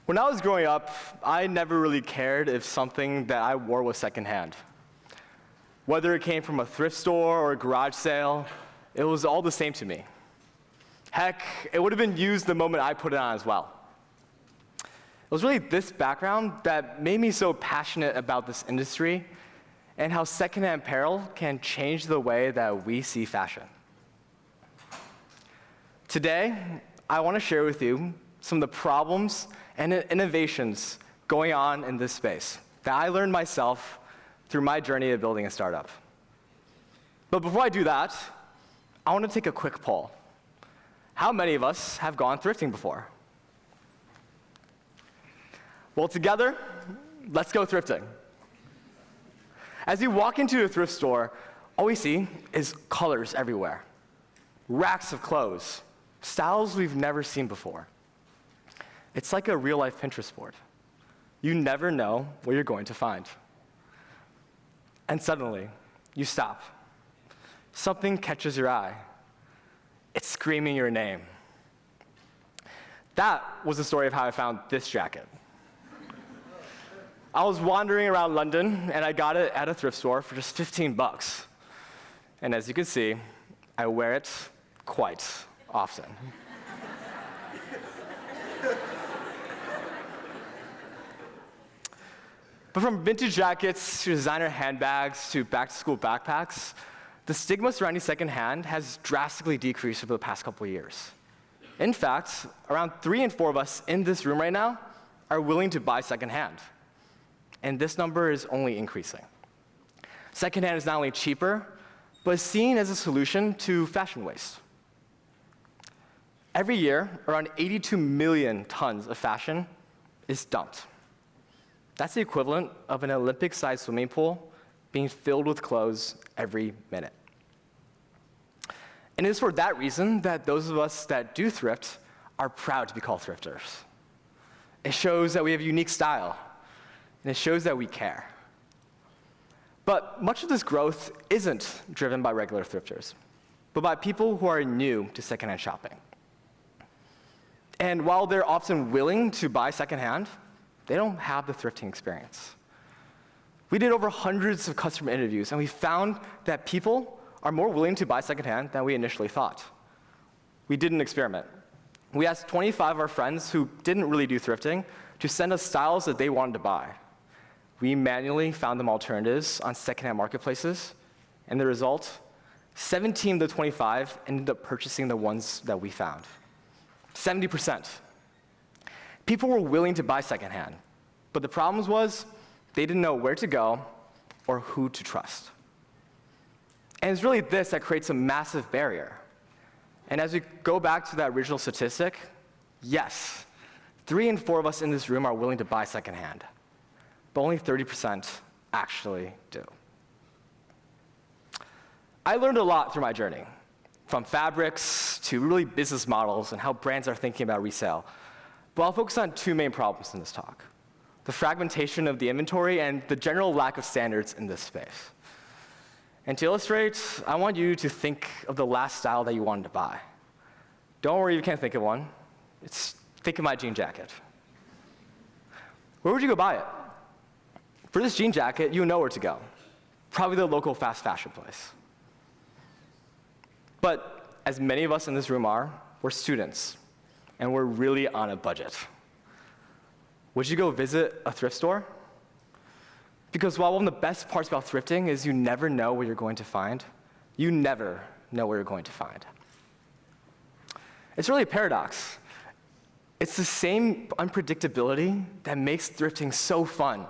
When I was growing up, I never really cared if something that I wore was secondhand. Whether it came from a thrift store or a garage sale, it was all the same to me. Heck, it would have been used the moment I put it on as well. It was really this background that made me so passionate about this industry and how secondhand apparel can change the way that we see fashion. Today, I want to share with you some of the problems and innovations going on in this space that I learned myself through my journey of building a startup. But before I do that, I want to take a quick poll. How many of us have gone thrifting before? Well, together, let's go thrifting. As you walk into a thrift store, all we see is colors everywhere, racks of clothes, styles we've never seen before. It's like a real-life Pinterest board. You never know what you're going to find. And suddenly, you stop. Something catches your eye. It's screaming your name. That was the story of how I found this jacket. I was wandering around London, and I got it at a thrift store for just 15 bucks. And as you can see, I wear it quite often. But from vintage jackets to designer handbags to back-to-school backpacks, the stigma surrounding secondhand has drastically decreased over the past couple of years. In fact, around 3 in 4 of us in this room right now are willing to buy secondhand. And this number is only increasing. Secondhand is not only cheaper, but is seen as a solution to fashion waste. Every year, around 82 million tons of fashion is dumped. That's the equivalent of an Olympic-sized swimming pool being filled with clothes every minute. And it is for that reason that those of us that do thrift are proud to be called thrifters. It shows that we have unique style, and it shows that we care. But much of this growth isn't driven by regular thrifters, but by people who are new to secondhand shopping. And while they're often willing to buy secondhand, they don't have the thrifting experience. We did over hundreds of customer interviews, and we found that people are more willing to buy secondhand than we initially thought. We did an experiment. We asked 25 of our friends who didn't really do thrifting to send us styles that they wanted to buy. We manually found them alternatives on secondhand marketplaces, and the result, 17 of the 25 ended up purchasing the ones that we found. 70%. People were willing to buy secondhand, but the problem was they didn't know where to go or who to trust. And it's really this that creates a massive barrier. And as we go back to that original statistic, yes, 3 in 4 of us in this room are willing to buy secondhand, but only 30% actually do. I learned a lot through my journey, from fabrics to really business models and how brands are thinking about resale. But I'll focus on 2 main problems in this talk: the fragmentation of the inventory and the general lack of standards in this space. And to illustrate, I want you to think of the last style that you wanted to buy. Don't worry if you can't think of one. Think of my jean jacket. Where would you go buy it? For this jean jacket, you know where to go. Probably the local fast fashion place. But as many of us in this room are, we're students, and we're really on a budget. Would you go visit a thrift store? Because while one of the best parts about thrifting is you never know what you're going to find, you never know what you're going to find. It's really a paradox. It's the same unpredictability that makes thrifting so fun,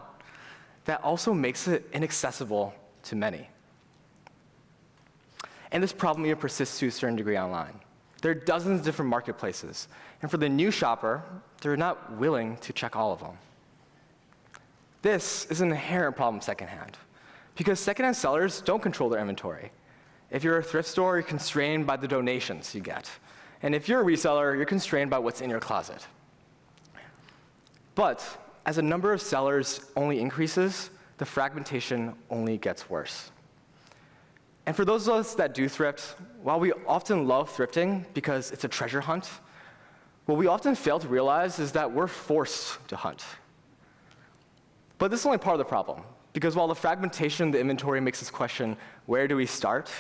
that also makes it inaccessible to many. And this problem even persists to a certain degree online. There are dozens of different marketplaces, and for the new shopper, they're not willing to check all of them. This is an inherent problem secondhand, because secondhand sellers don't control their inventory. If you're a thrift store, you're constrained by the donations you get. And if you're a reseller, you're constrained by what's in your closet. But as the number of sellers only increases, the fragmentation only gets worse. And for those of us that do thrift, while we often love thrifting because it's a treasure hunt, what we often fail to realize is that we're forced to hunt. But this is only part of the problem, because while the fragmentation of the inventory makes us question, where do we start?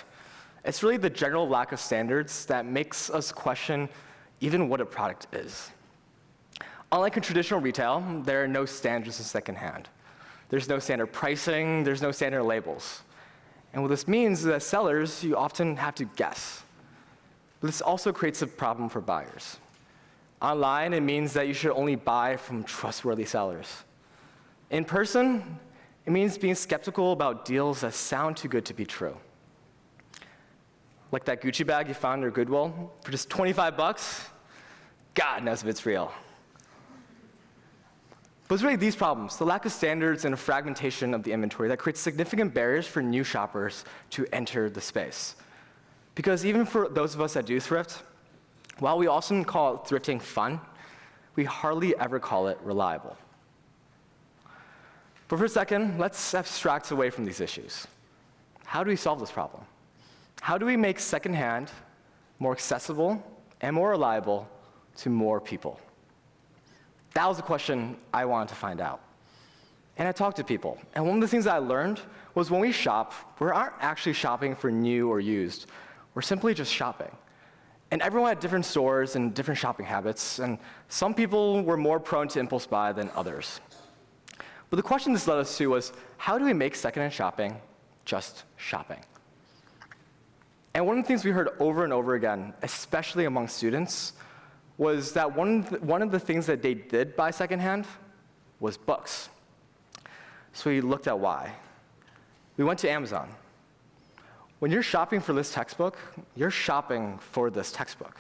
It's really the general lack of standards that makes us question even what a product is. Unlike in traditional retail, there are no standards in secondhand. There's no standard pricing, there's no standard labels. And what this means is that sellers, you often have to guess. But this also creates a problem for buyers. Online, it means that you should only buy from trustworthy sellers. In person, it means being skeptical about deals that sound too good to be true. Like that Gucci bag you found in Goodwill for just 25 bucks, God knows if it's real. But it's really these problems, the lack of standards and a fragmentation of the inventory, that creates significant barriers for new shoppers to enter the space. Because even for those of us that do thrift, while we often call thrifting fun, we hardly ever call it reliable. But for a second, let's abstract away from these issues. How do we solve this problem? How do we make secondhand more accessible and more reliable to more people? That was the question I wanted to find out. And I talked to people. And one of the things that I learned was when we shop, we aren't actually shopping for new or used. We're simply just shopping. And everyone had different stores and different shopping habits, and some people were more prone to impulse buy than others. But the question this led us to was, how do we make secondhand shopping just shopping? And one of the things we heard over and over again, especially among students, was that one of the things that they did buy secondhand was books. So we looked at why. We went to Amazon. When you're shopping for this textbook, you're shopping for this textbook,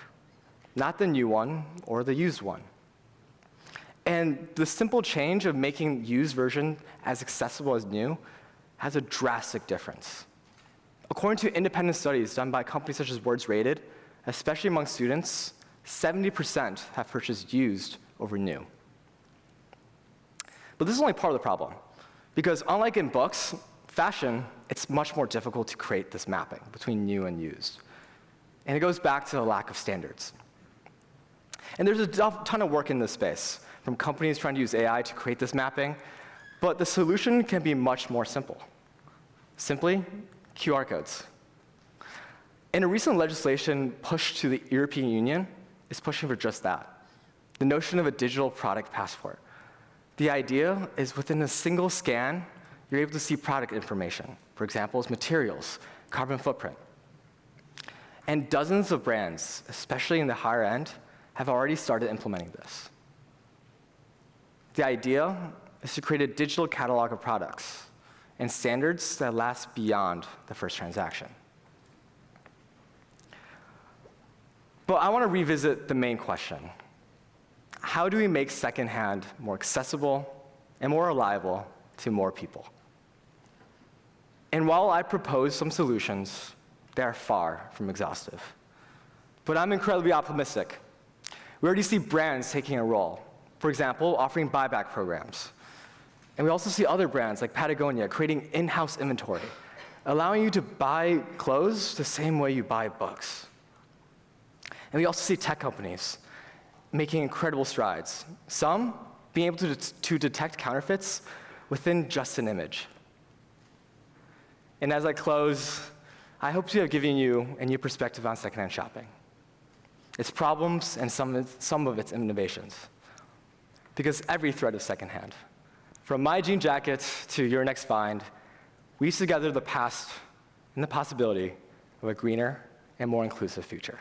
not the new one or the used one. And the simple change of making used version as accessible as new has a drastic difference. According to independent studies done by companies such as Words Rated, especially among students, 70% have purchased used over new. But this is only part of the problem, because unlike in books, fashion, it's much more difficult to create this mapping between new and used. And it goes back to the lack of standards. And there's a ton of work in this space, from companies trying to use AI to create this mapping, but the solution can be much more simple. Simply, QR codes. And a recent legislation pushed to the European Union is pushing for just that, the notion of a digital product passport. The idea is within a single scan, you're able to see product information. For example, materials, carbon footprint. And dozens of brands, especially in the higher end, have already started implementing this. The idea is to create a digital catalog of products and standards that last beyond the first transaction. But I want to revisit the main question. How do we make secondhand more accessible and more reliable to more people? And while I propose some solutions, they are far from exhaustive. But I'm incredibly optimistic. We already see brands taking a role. For example, offering buyback programs. And we also see other brands like Patagonia creating in-house inventory, allowing you to buy clothes the same way you buy books. And we also see tech companies making incredible strides, some being able to detect counterfeits within just an image. And as I close, I hope to have given you a new perspective on secondhand shopping, its problems and some of its innovations. Because every thread is secondhand. From my jean jacket to your next find, weaves together the past and the possibility of a greener and more inclusive future.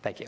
Thank you.